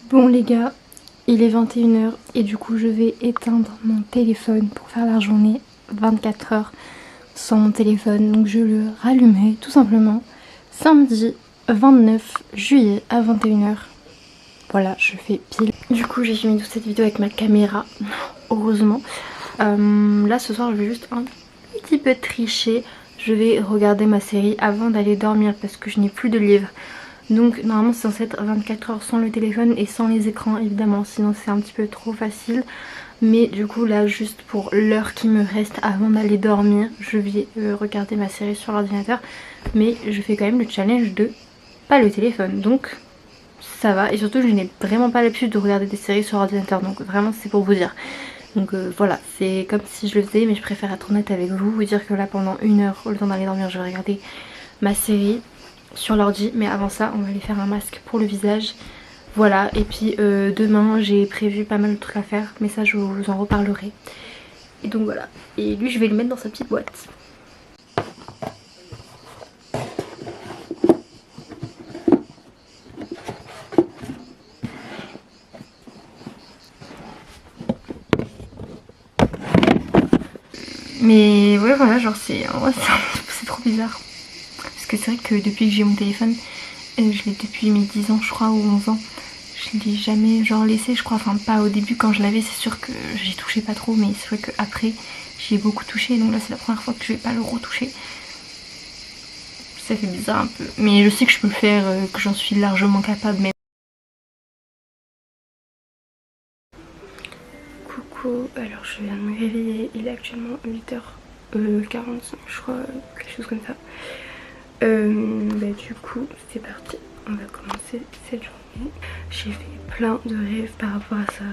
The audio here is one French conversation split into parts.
Bon les gars, il est 21 h et du coup je vais éteindre mon téléphone pour faire la journée 24 heures sans mon téléphone. Donc je le rallumerai tout simplement samedi 29 juillet à 21 h. Voilà, je fais pile. Du coup j'ai filmé toute cette vidéo avec ma caméra, heureusement. Là ce soir je vais juste un petit peu tricher. Je vais regarder ma série avant d'aller dormir parce que je n'ai plus de livres. Donc normalement c'est censé être 24 heures sans le téléphone et sans les écrans évidemment, sinon c'est un petit peu trop facile. Mais du coup là juste pour l'heure qui me reste avant d'aller dormir, je vais regarder ma série sur l'ordinateur. Mais je fais quand même le challenge de pas le téléphone, donc ça va. Et surtout je n'ai vraiment pas l'habitude de regarder des séries sur l'ordinateur, donc vraiment c'est pour vous dire. Donc voilà, c'est comme si je le faisais, mais je préfère être honnête avec vous, vous dire que là pendant 1 heure, au temps d'aller dormir, je vais regarder ma série sur l'ordi. Mais avant ça, on va aller faire un masque pour le visage. Voilà, et puis demain, j'ai prévu pas mal de trucs à faire, mais ça je vous en reparlerai. Et donc voilà, et lui je vais le mettre dans sa petite boîte. Mais ouais voilà, genre c'est trop bizarre. Parce que c'est vrai que depuis que j'ai mon téléphone, je l'ai depuis mes 10 ans je crois, ou 11 ans. Je l'ai jamais genre laissé je crois, enfin pas au début quand je l'avais, c'est sûr que j'y touchais pas trop. Mais c'est vrai qu'après j'y ai beaucoup touché, donc là c'est la première fois que je vais pas le retoucher. Ça fait bizarre un peu, mais je sais que je peux le faire, que j'en suis largement capable. Mais coucou, alors je viens de me réveiller, il est actuellement 8h45 je crois, quelque chose comme ça. Du coup c'est parti, on va commencer cette journée. J'ai fait plein de rêves par rapport à ça,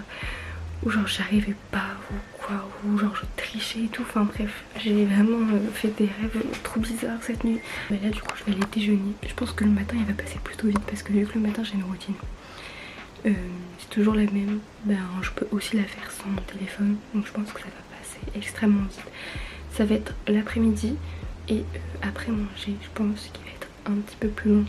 où genre j'arrivais pas ou quoi, ou genre je trichais et tout, enfin bref, j'ai vraiment fait des rêves trop bizarres cette nuit. Mais là du coup je vais aller déjeuner, je pense que le matin il va passer plutôt vite parce que vu que le matin j'ai une routine c'est toujours la même, je peux aussi la faire sans mon téléphone, donc je pense que ça va passer extrêmement vite. Ça va être l'après-midi et après manger, je pense qu'il va être un petit peu plus long.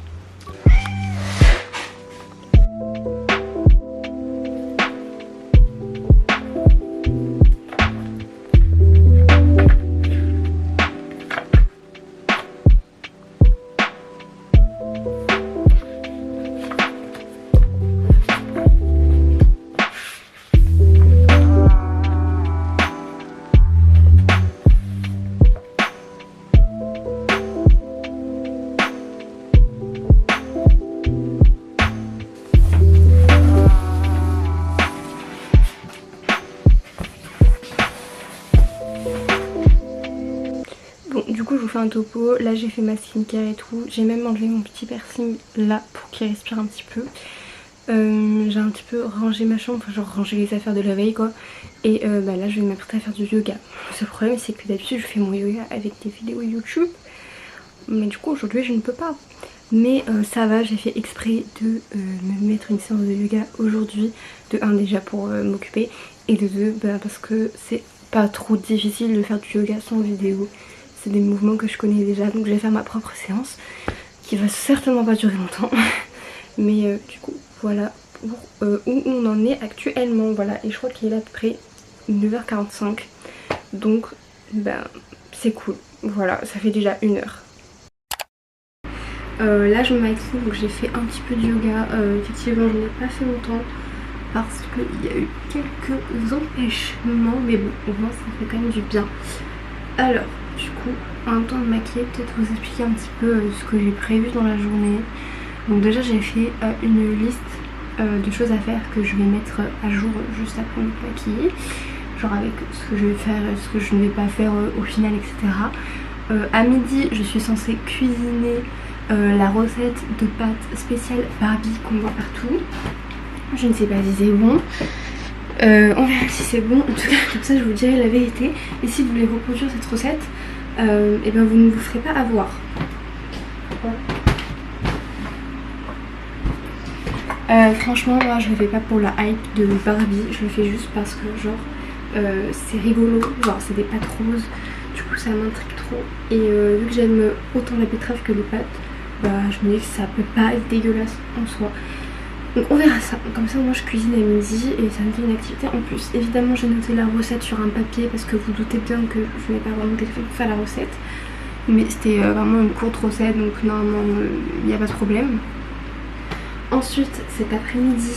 Bon, du coup je vous fais un topo, là j'ai fait ma skincare et tout, j'ai même enlevé mon petit piercing là pour qu'il respire un petit peu. J'ai un petit peu rangé ma chambre, enfin genre rangé les affaires de la veille quoi. Et là je vais m'apprêter à faire du yoga. Le seul problème c'est que d'habitude je fais mon yoga avec des vidéos YouTube, mais du coup aujourd'hui je ne peux pas. Mais ça va, j'ai fait exprès de me mettre une séance de yoga aujourd'hui. De 1 déjà pour m'occuper, et de 2 parce que c'est pas trop difficile de faire du yoga sans vidéo. C'est des mouvements que je connais déjà, donc je vais faire ma propre séance qui va certainement pas durer longtemps. Mais du coup voilà pour où on en est actuellement. Voilà, et je crois qu'il est à peu près 9h45, donc c'est cool. Voilà, ça fait déjà 1 heure. Là je me maquille, donc j'ai fait un petit peu de yoga. Effectivement je n'ai pas fait longtemps parce qu'il y a eu quelques empêchements, mais bon au moins ça fait quand même du bien. Alors du coup en temps de maquiller, peut-être vous expliquer un petit peu ce que j'ai prévu dans la journée. Donc déjà j'ai fait une liste de choses à faire que je vais mettre à jour juste après me maquiller, genre avec ce que je vais faire, ce que je ne vais pas faire au final, etc. À midi je suis censée cuisiner la recette de pâtes spéciales Barbie qu'on voit partout. Je ne sais pas si c'est bon, on verra si c'est bon. En tout cas comme ça je vous dirai la vérité. Et si vous voulez reproduire cette recette, et vous ne vous ferez pas avoir. Franchement moi je le fais pas pour la hype de Barbie, je le fais juste parce que genre c'est rigolo, genre c'est des pâtes roses, du coup ça m'intrigue trop. Et vu que j'aime autant la betterave que les pâtes, je me dis que ça peut pas être dégueulasse en soi. Donc on verra ça, comme ça moi je cuisine à midi et ça me fait une activité en plus. Évidemment j'ai noté la recette sur un papier parce que vous doutez bien que je n'ai pas vraiment de téléphone pour faire la recette. Mais c'était vraiment une courte recette, donc normalement il n'y a pas de problème. Ensuite cet après-midi,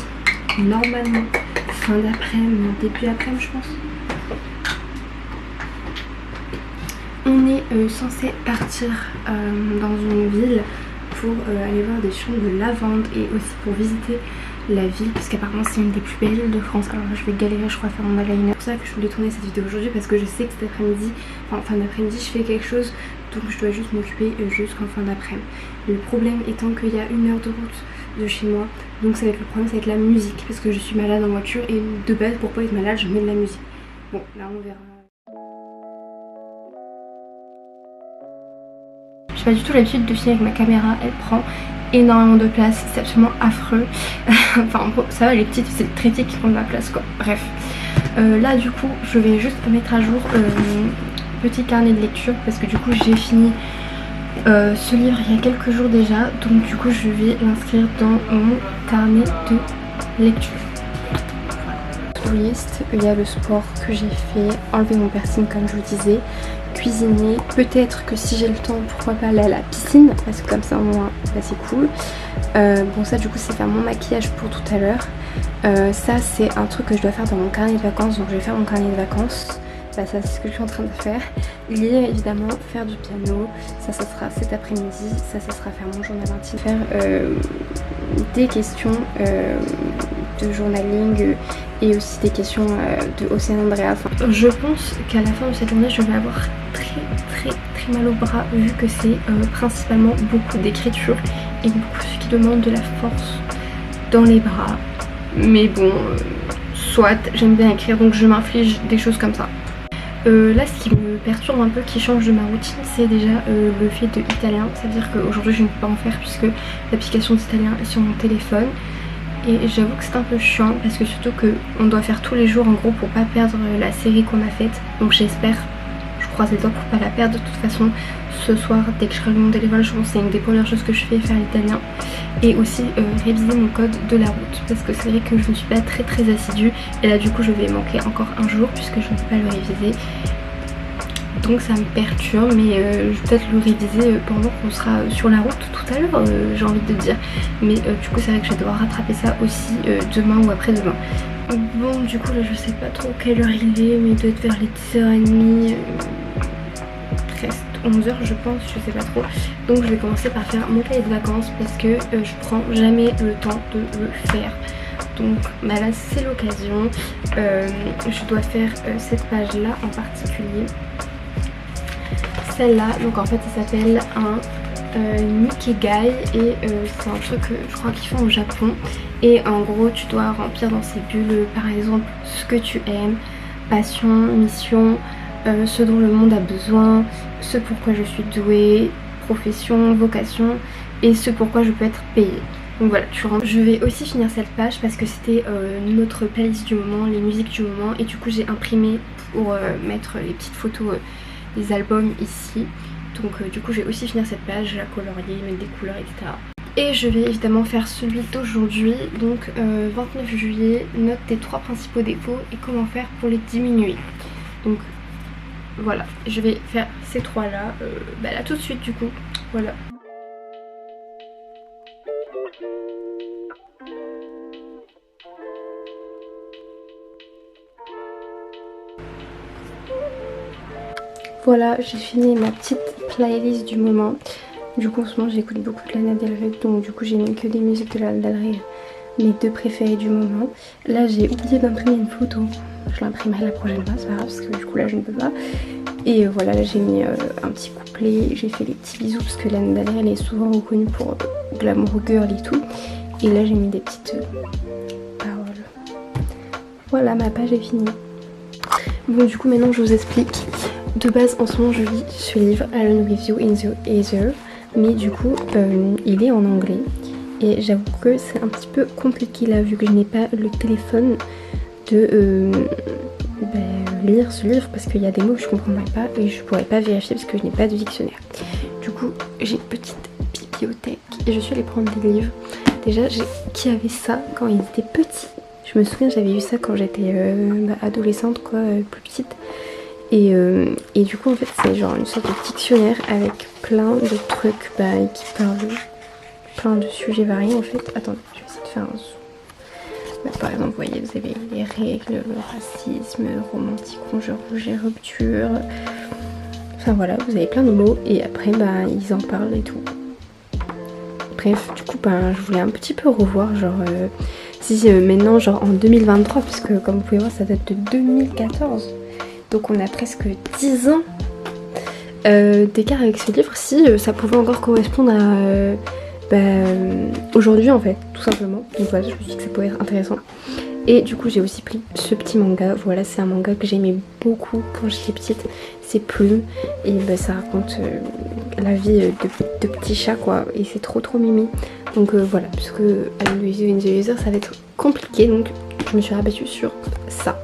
normalement fin d'après-midi, début d'après-midi je pense, on est censé partir dans une ville pour aller voir des champs de lavande et aussi pour visiter la ville parce qu'apparemment c'est une des plus belles villes de France. Alors là je vais galérer je crois à faire mon eyeliner. C'est pour ça que je voulais tourner cette vidéo aujourd'hui parce que je sais que cet après-midi, enfin fin d'après-midi je fais quelque chose, donc je dois juste m'occuper jusqu'en fin d'après-midi. Le problème étant qu'il y a 1 heure de route de chez moi, donc ça va être le problème, ça va être la musique parce que je suis malade en voiture et de base pour pas être malade je mets de la musique. Bon là on verra. J'ai pas du tout l'habitude de filmer avec ma caméra, elle prend énormément de place, c'est absolument affreux. Enfin bon, ça va les petites, c'est les très petites qui prennent de la place quoi, bref. Là du coup je vais juste mettre à jour mon petit carnet de lecture parce que du coup j'ai fini ce livre il y a quelques jours déjà, donc du coup je vais l'inscrire dans mon carnet de lecture. To-do list, il y a le sport que j'ai fait, enlever mon piercing comme je vous disais, cuisiner, peut-être que si j'ai le temps pourquoi pas aller à la piscine parce que comme ça au moins bah, c'est cool. Bon ça du coup c'est faire mon maquillage pour tout à l'heure. Ça c'est un truc que je dois faire dans mon carnet de vacances, donc je vais faire mon carnet de vacances. Bah, ça c'est ce que je suis en train de faire. Lire évidemment, faire du piano, ça sera cet après-midi, ça sera faire mon journal intime, faire des questions de journaling et aussi des questions de Océane Andrea. Enfin, je pense qu'à la fin de cette journée je vais avoir très mal au bras vu que c'est principalement beaucoup d'écriture et beaucoup ce qui demande de la force dans les bras. Mais bon, soit j'aime bien écrire donc je m'inflige des choses comme ça. Là ce qui me perturbe un peu, qui change de ma routine, c'est déjà le fait de italien. C'est à dire qu'aujourd'hui je ne peux pas en faire puisque l'application d'italien est sur mon téléphone. Et j'avoue que c'est un peu chiant parce que surtout qu'on doit faire tous les jours en gros pour pas perdre la série qu'on a faite. Donc j'espère, je croise les doigts pour pas la perdre. De toute façon ce soir dès que je serai mon téléphone je pense que c'est une des premières choses que je fais, faire l'italien. Et aussi réviser mon code de la route parce que c'est vrai que je ne suis pas très assidue. Et là du coup je vais manquer encore un jour puisque je ne peux pas le réviser. Donc ça me perturbe, mais je vais peut-être le réviser pendant qu'on sera sur la route tout à l'heure, j'ai envie de dire. Mais du coup c'est vrai que je vais devoir rattraper ça aussi demain ou après-demain. Bon du coup là je sais pas trop quelle heure il est, mais il doit être vers les 10h30, presque 11h je pense, je sais pas trop. Donc je vais commencer par faire mon cahier de vacances parce que je prends jamais le temps de le faire. Donc bah là c'est l'occasion. Je dois faire cette page là en particulier. Celle-là, donc en fait ça s'appelle un Nikigai et c'est un truc que je crois qu'ils font au Japon. Et en gros tu dois remplir dans ces bulles par exemple ce que tu aimes, passion, mission, ce dont le monde a besoin, ce pourquoi je suis douée, profession, vocation et ce pourquoi je peux être payée. Donc voilà, tu rentres. Je vais aussi finir cette page parce que c'était notre playlist du moment, les musiques du moment, et du coup j'ai imprimé pour mettre les petites photos des albums ici. Donc du coup je vais aussi finir cette page, la colorier, mettre des couleurs, etc. Et je vais évidemment faire celui d'aujourd'hui, donc 29 juillet, note tes 3 principaux défauts et comment faire pour les diminuer. Donc voilà, je vais faire ces 3 là, là tout de suite du coup, voilà. Voilà, j'ai fini ma petite playlist du moment. Du coup en ce moment j'écoute beaucoup de Lana Del Rey, donc du coup j'ai mis que des musiques de Lana Del Rey, mes 2 préférées du moment. Là j'ai oublié d'imprimer une photo, je l'imprimerai la prochaine fois, c'est pas grave parce que du coup là je ne peux pas. Et voilà, là j'ai mis un petit couplet, j'ai fait les petits bisous parce que Lana Del Rey elle est souvent reconnue pour glamour girl et tout. Et là j'ai mis des petites paroles. Voilà, ma page est finie. Bon du coup maintenant je vous explique. De base en ce moment je lis ce livre Alone with You in the Ether, mais du coup il est en anglais et j'avoue que c'est un petit peu compliqué là vu que je n'ai pas le téléphone de lire ce livre parce qu'il y a des mots que je comprendrai pas et je pourrais pas vérifier parce que je n'ai pas de dictionnaire. Du coup j'ai une petite bibliothèque et je suis allée prendre des livres. Déjà, qui avait ça quand ils étaient petits? Je me souviens, j'avais eu ça quand j'étais adolescente, quoi, plus petite. Et du coup, en fait, c'est genre une sorte de dictionnaire avec plein de trucs qui parlent plein de sujets variés, en fait. Attendez, je vais essayer de faire un zoom. Par exemple, vous voyez, vous avez les règles, le racisme, romantique, congé, rupture. Enfin voilà, vous avez plein de mots et après, ils en parlent et tout. Bref, du coup, je voulais un petit peu revoir, genre, maintenant, genre en 2023, puisque comme vous pouvez voir, ça date de 2014. Donc on a presque 10 ans d'écart avec ce livre, si ça pouvait encore correspondre à aujourd'hui en fait, tout simplement. Donc voilà, je me suis dit que ça pouvait être intéressant. Et du coup j'ai aussi pris ce petit manga, voilà, c'est un manga que j'aimais beaucoup quand j'étais petite. C'est Plume et ça raconte la vie de petits chats quoi, et c'est trop mimi. Donc voilà, puisque Aloysius in the User ça va être compliqué, donc je me suis rabattue sur ça.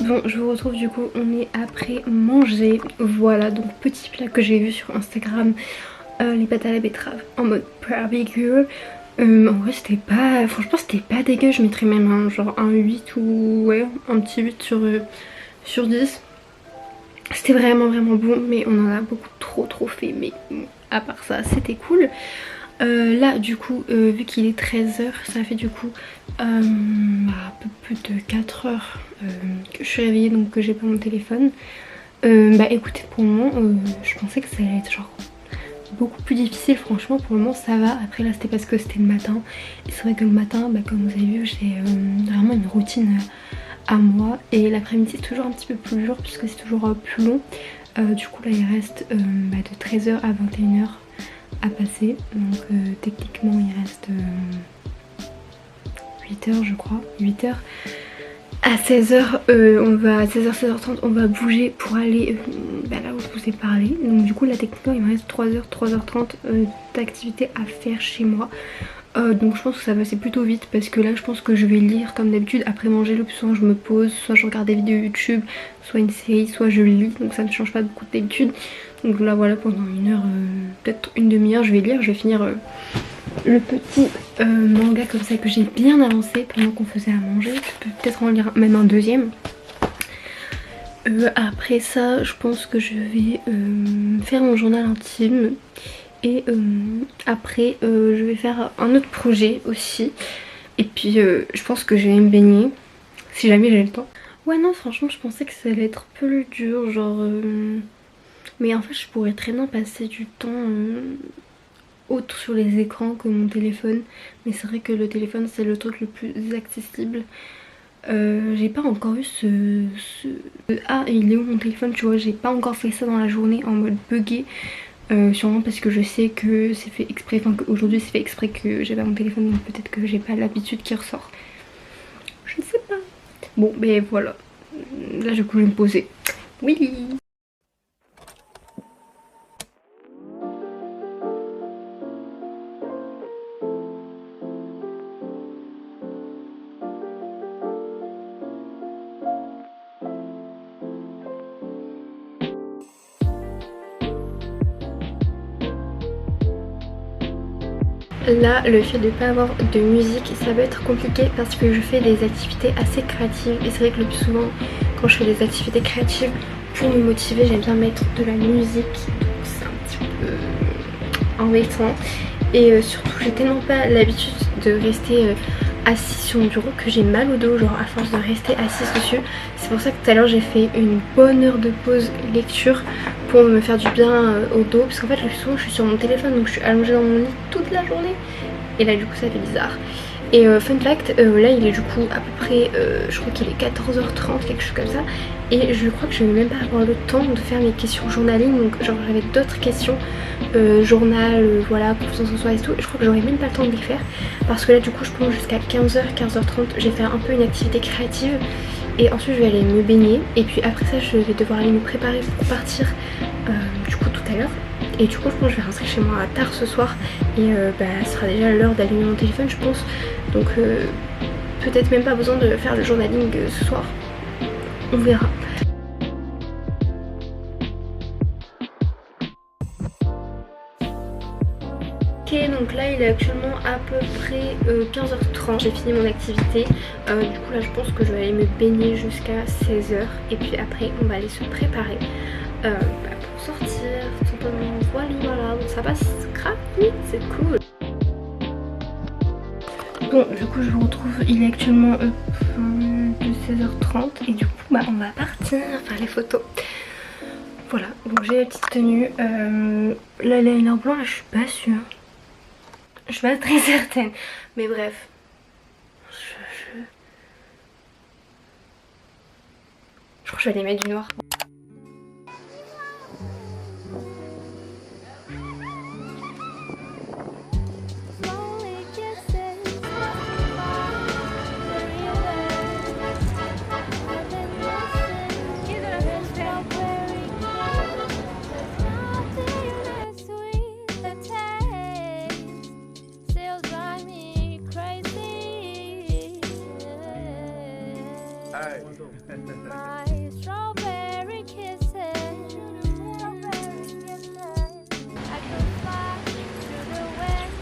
Bon, je vous retrouve du coup, on est après manger. Voilà, donc petit plat que j'ai vu sur Instagram, les pâtes à la betterave en mode barbecue. En vrai c'était pas, franchement c'était pas dégueu, je mettrais même genre un 8 ou ouais, un petit 8 sur 10. C'était vraiment bon, mais on en a beaucoup trop fait, mais à part ça c'était cool. Là du coup vu qu'il est 13 h, ça fait du coup un peu plus de 4 heures que je suis réveillée, donc que j'ai pas mon téléphone. Écoutez, pour le moment je pensais que ça allait être genre beaucoup plus difficile, franchement pour le moment ça va. Après là c'était parce que c'était le matin, et c'est vrai que le matin comme vous avez vu j'ai vraiment une routine à moi, et l'après-midi c'est toujours un petit peu plus dur puisque c'est toujours plus long. Du coup là il reste de 13 h à 21 h à passer, donc techniquement il reste 8 h je crois, 8 h. À 16h, on va à 16h, 16h30, on va bouger pour aller là où je vous ai parlé. Donc du coup là techniquement il me reste 3h, 3h30 d'activité à faire chez moi. Donc je pense que ça va passer plutôt vite parce que là je pense que je vais lire comme d'habitude après manger. Le plus souvent je me pose, soit je regarde des vidéos YouTube, soit une série, soit je lis, donc ça ne change pas beaucoup d'habitude. Donc là voilà, pendant une heure, peut-être une demi-heure je vais lire, je vais finir le petit manga comme ça que j'ai bien avancé pendant qu'on faisait à manger. Je peux peut-être en lire même un deuxième. Après ça je pense que je vais faire mon journal intime. Et après je vais faire un autre projet aussi. Et puis je pense que je vais me baigner si jamais j'ai le temps. Ouais non franchement je pensais que ça allait être plus dur genre mais en fait je pourrais très bien passer du temps autre sur les écrans que mon téléphone. Mais c'est vrai que le téléphone c'est le truc le plus accessible. J'ai pas encore eu Ah il est où mon téléphone, tu vois, j'ai pas encore fait ça dans la journée en mode buggé. Sûrement parce que je sais que c'est fait exprès, enfin qu'aujourd'hui c'est fait exprès que j'ai pas mon téléphone, donc peut-être que j'ai pas l'habitude qui ressort. Je ne sais pas. Bon ben voilà, là du coup je vais me poser. Oui. Là, le fait de ne pas avoir de musique, ça va être compliqué parce que je fais des activités assez créatives. Et c'est vrai que le plus souvent, quand je fais des activités créatives, pour me motiver, j'aime bien mettre de la musique. Donc c'est un petit peu embêtant. Et surtout, j'ai tellement pas l'habitude de rester assise sur mon bureau que j'ai mal au dos, genre à force de rester assise dessus. C'est pour ça que tout à l'heure j'ai fait une bonne heure de pause lecture pour me faire du bien au dos, parce qu'en fait le plus souvent je suis sur mon téléphone, donc je suis allongée dans mon lit toute la journée et là du coup ça fait bizarre. Et fun fact, là il est du coup à peu près, je crois qu'il est 14h30, quelque chose comme ça. Et je crois que je vais même pas avoir le temps de faire mes questions journaling. Donc genre j'avais d'autres questions, journal, voilà, confiance en soi et tout. Et je crois que j'aurais même pas le temps de les faire. Parce que là du coup je prends jusqu'à 15h, 15h30. Je vais faire un peu une activité créative. Et ensuite je vais aller me baigner. Et puis après ça je vais devoir aller me préparer pour partir du coup tout à l'heure. Et du coup je pense que je vais rentrer chez moi tard ce soir. Et ce sera déjà l'heure d'allumer mon téléphone je pense. Donc peut-être même pas besoin de faire le journaling ce soir. On verra. Ok, donc là il est actuellement à peu près 15h30. J'ai fini mon activité. Du coup là je pense que je vais aller me baigner jusqu'à 16h. Et puis après on va aller se préparer pour sortir. Tout simplement. Voilà, donc ça passe grave vite, c'est cool. Bon, du coup je vous retrouve, il est actuellement de 16h30 et du coup on va partir faire les photos. Voilà, donc j'ai la petite tenue. L'eyeliner blanc là je suis pas sûre. Je suis pas très certaine. Mais bref. Je crois que je vais aller mettre du noir. My strawberry kisses. I could fly to the wind.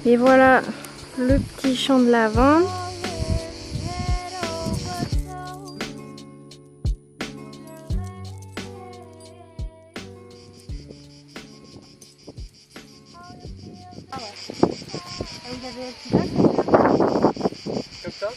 Et voilà le petit champ de lavande. Comme ça.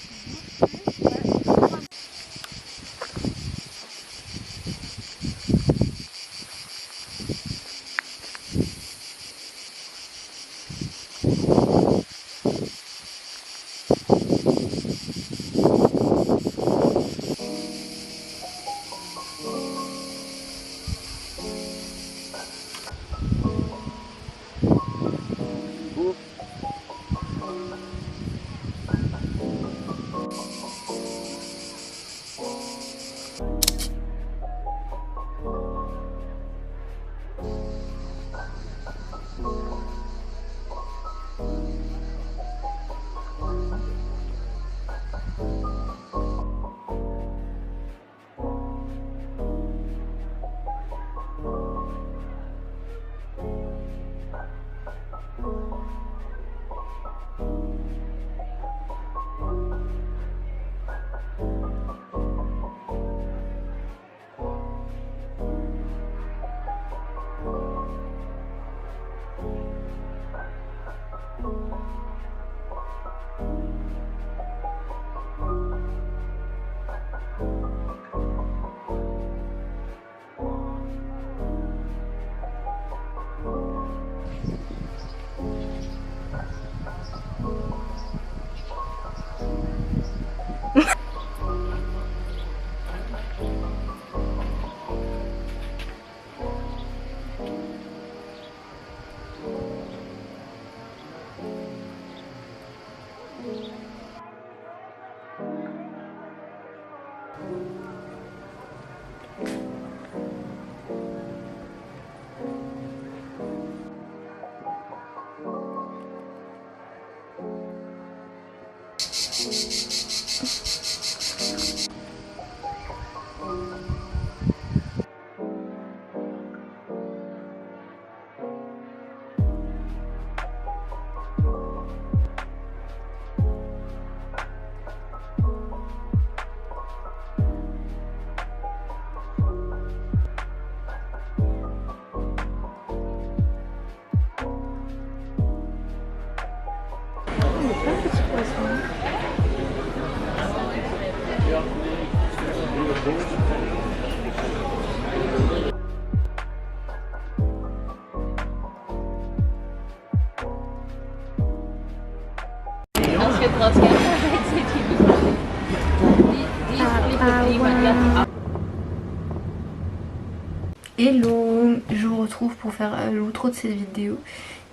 Hello, je vous retrouve pour faire l'outro de cette vidéo.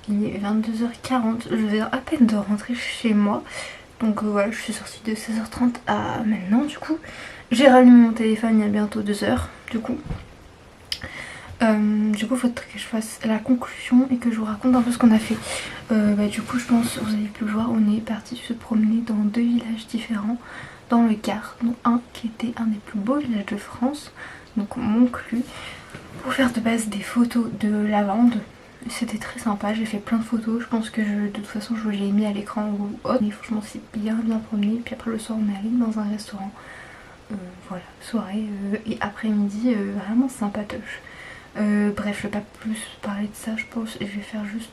Il est 22h40, je viens à peine de rentrer chez moi. Donc voilà, je suis sortie de 16h30 à maintenant du coup. J'ai rallumé mon téléphone il y a bientôt 2 heures du coup. Il faudrait que je fasse la conclusion et que je vous raconte un peu ce qu'on a fait. Du coup je pense, vous avez pu le voir, on est parti se promener dans 2 villages différents dans le Gard. Donc un qui était un des plus beaux villages de France, donc Montclus, pour faire de base des photos de lavande. C'était très sympa, j'ai fait plein de photos, je pense que de toute façon je l'ai mis à l'écran ou autre. Mais franchement c'est bien promené, puis après le soir on est allé dans un restaurant. Voilà, soirée et après-midi vraiment sympatoche. Bref, je vais pas plus parler de ça je pense, et je vais faire juste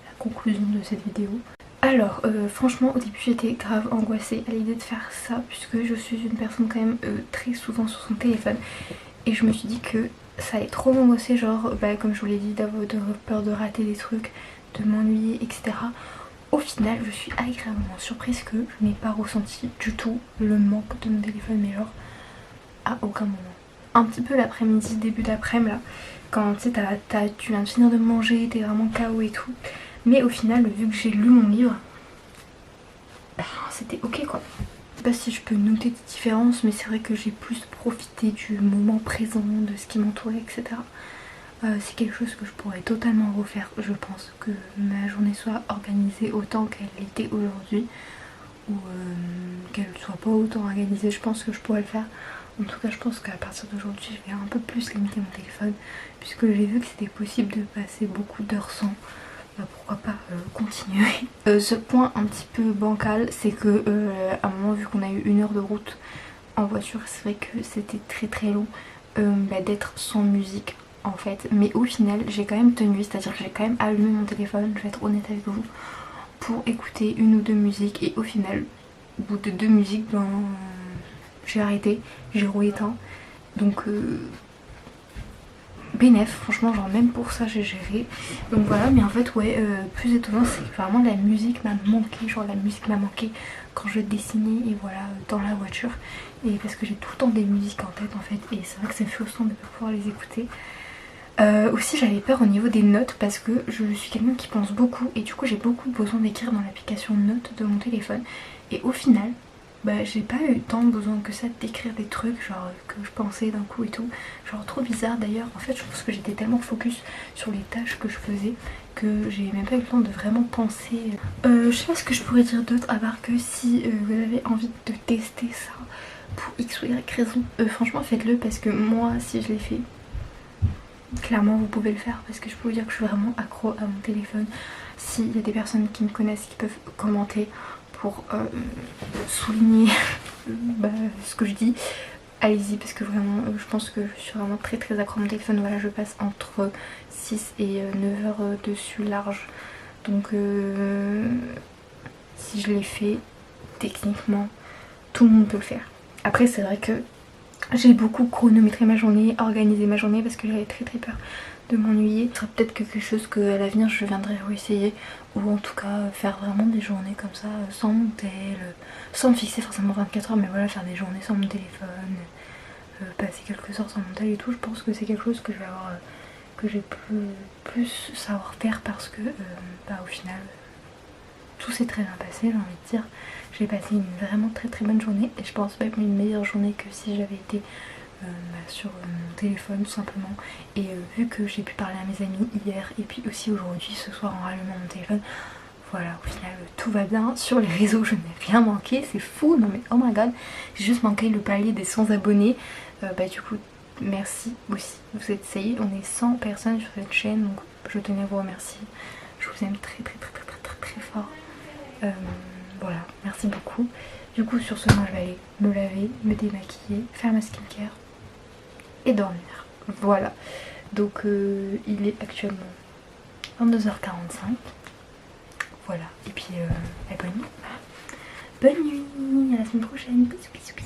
la conclusion de cette vidéo. Alors franchement au début j'étais grave angoissée à l'idée de faire ça, puisque je suis une personne quand même très souvent sur son téléphone. Et je me suis dit que ça allait trop m'angoisser, genre comme je vous l'ai dit, d'avoir peur de rater des trucs, de m'ennuyer, etc. Au final je suis agréablement surprise que je n'ai pas ressenti du tout le manque de mon téléphone, mais genre à aucun moment. Un petit peu l'après-midi, début d'après-midi là, quand tu sais tu viens de finir de manger, t'es vraiment KO et tout. Mais au final, vu que j'ai lu mon livre, c'était ok quoi. Je sais pas si je peux noter des différences, mais c'est vrai que j'ai plus profité du moment présent, de ce qui m'entourait, etc. C'est quelque chose que je pourrais totalement refaire. Je pense que ma journée soit organisée autant qu'elle l'était aujourd'hui, ou qu'elle soit pas autant organisée, je pense que je pourrais le faire. En tout cas je pense qu'à partir d'aujourd'hui je vais un peu plus limiter mon téléphone, puisque j'ai vu que c'était possible de passer beaucoup d'heures sans. Pourquoi pas continuer. Ce point un petit peu bancal, c'est que à un moment, vu qu'on a eu 1 heure de route en voiture, c'est vrai que c'était très long d'être sans musique en fait. Mais au final j'ai quand même tenu, c'est à dire que j'ai quand même allumé mon téléphone, je vais être honnête avec vous, pour écouter 1 ou 2 musiques. Et au final au bout de 2 musiques j'ai arrêté, j'ai rééteint. Donc bénef, franchement, genre même pour ça j'ai géré. Donc voilà, mais en fait ouais, plus étonnant c'est que vraiment la musique m'a manqué. Genre la musique m'a manqué quand je dessinais et voilà, dans la voiture. Et parce que j'ai tout le temps des musiques en tête en fait, et c'est vrai que c'est frustrant de ne pas pouvoir les écouter. Aussi j'avais peur au niveau des notes, parce que je suis quelqu'un qui pense beaucoup, et du coup j'ai beaucoup besoin d'écrire dans l'application notes de mon téléphone. Et au final j'ai pas eu tant besoin que ça d'écrire des trucs genre que je pensais d'un coup et tout. Genre trop bizarre d'ailleurs, en fait je pense que j'étais tellement focus sur les tâches que je faisais que j'ai même pas eu le temps de vraiment penser. Je sais pas ce que je pourrais dire d'autre, à part que si vous avez envie de tester ça pour X ou Y raison, franchement faites-le, parce que moi si je l'ai fait, clairement vous pouvez le faire parce que je peux vous dire que je suis vraiment accro à mon téléphone. S'il y a des personnes qui me connaissent qui peuvent commenter pour souligner ce que je dis, allez-y parce que vraiment je pense que je suis vraiment très accro à mon téléphone. Voilà, je passe entre 6 et 9 heures dessus large, donc si je l'ai fait, techniquement tout le monde peut le faire. Après c'est vrai que j'ai beaucoup chronométré ma journée, organisé ma journée parce que j'avais très peur de m'ennuyer. Ce sera peut-être quelque chose qu'à l'avenir je viendrai réessayer, ou en tout cas faire vraiment des journées comme ça sans mon tel, sans me fixer forcément 24 heures, mais voilà, faire des journées sans mon téléphone, passer quelques heures sans mon tel et tout. Je pense que c'est quelque chose que je vais avoir, que j'ai plus savoir faire parce que au final tout s'est très bien passé, j'ai envie de dire. J'ai passé une vraiment très bonne journée et je pense même une meilleure journée que si j'avais été sur mon téléphone tout simplement. Et vu que j'ai pu parler à mes amis hier et puis aussi aujourd'hui, ce soir en rallumant mon téléphone, voilà, au final tout va bien. Sur les réseaux je n'ai rien manqué, c'est fou, non mais oh my god, j'ai juste manqué le palier des 100 abonnés. Du coup merci aussi, vous êtes, ça y est, on est 100 personnes sur cette chaîne, donc je tenais à vous remercier. Je vous aime très fort. Voilà, merci beaucoup. Du coup sur ce, moi je vais aller me laver, me démaquiller, faire ma skincare et dormir. Voilà, donc il est actuellement 22h45. Voilà, et puis bonne nuit. Bonne nuit, à la semaine prochaine. Bisous.